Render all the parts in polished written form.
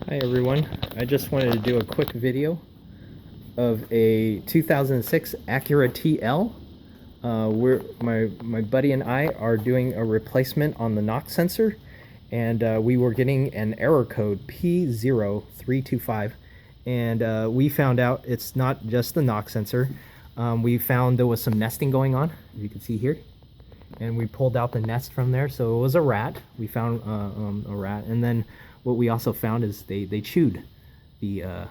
Hi everyone, I just wanted to do a quick video of a 2006 Acura TL. My buddy and I are doing a replacement on the knock sensor, and we were getting an error code P0325, and we found out it's not just the knock sensor. We found there was some nesting going on, as you can see here, and we pulled out the nest from there. So it was a rat. We found a rat, and then what we also found is they chewed the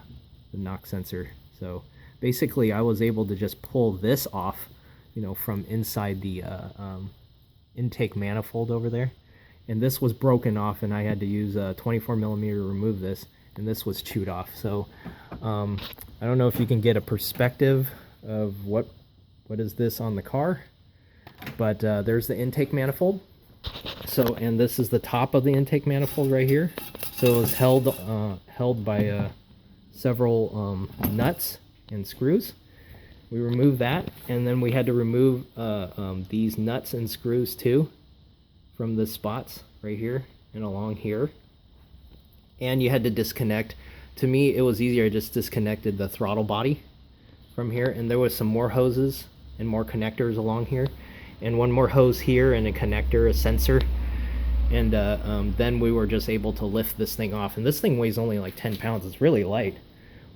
knock sensor. So basically, I was able to just pull this off, from inside the intake manifold over there, and this was broken off, and I had to use a 24 millimeter to remove this, and this was chewed off. So I don't know if you can get a perspective of what is this on the car, but there's the intake manifold. So, and this is the top of the intake manifold right here. So it was held by several nuts and screws. We removed that, and then we had to remove these nuts and screws too from the spots right here and along here. And you had to disconnect. To me, it was easier. I just disconnected the throttle body from here, and there was some more hoses and more connectors along here, and one more hose here and a connector, a sensor. And then we were just able to lift this thing off, and this thing weighs only like 10 pounds. It's really light.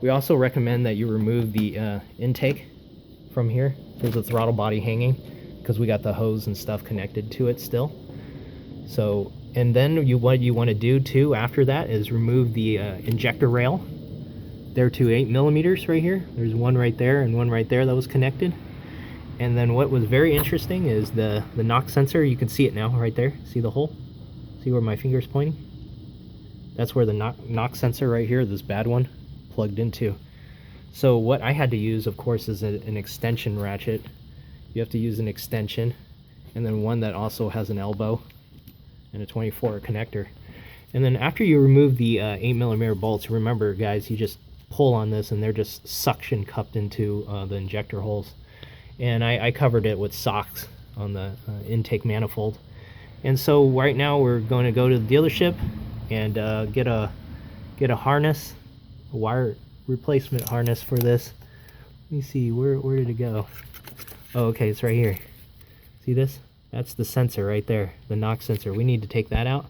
We also recommend that you remove the intake from here. There's a throttle body hanging because we got the hose and stuff connected to it still. So, and then what you want to do too after that is remove the injector rail. They're to 8 millimeters right here. There's one right there and one right there that was connected. And then what was very interesting is the knock sensor. You can see it now right there. See the hole? See where my finger's pointing? That's where the knock sensor right here, this bad one, plugged into. So what I had to use, of course, is an extension ratchet. You have to use an extension, and then one that also has an elbow and a 24 connector. And then after you remove the 8 millimeter bolts, remember guys, you just pull on this and they're just suction cupped into the injector holes. And I covered it with socks on the intake manifold. And so right now we're going to go to the dealership and get a harness, a wire replacement harness for this. Let me see, where did it go? Oh, okay, it's right here. See this? That's the sensor right there, the knock sensor. We need to take that out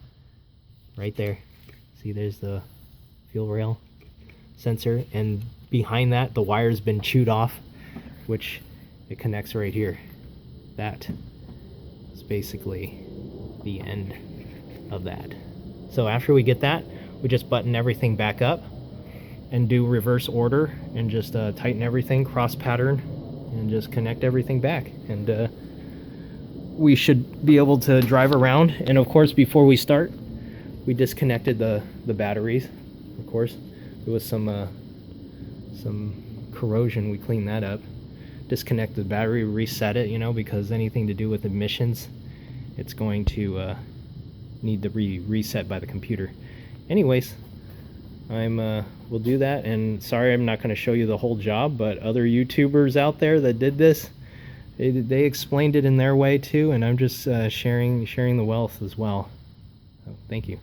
right there. See, there's the fuel rail sensor, and behind that the wire's been chewed off, which it connects right here. That is basically the end of that. So after we get that, we just button everything back up and do reverse order and just tighten everything, cross pattern, and just connect everything back, and we should be able to drive around. And of course, before we start, we disconnected the batteries. Of course, there was some corrosion. We cleaned that up, disconnect the battery, reset it, because anything to do with emissions, it's going to need to be reset by the computer. Anyways, we'll do that. And sorry, I'm not going to show you the whole job, but other YouTubers out there that did this, they explained it in their way too, and I'm just sharing the wealth as well. So, thank you.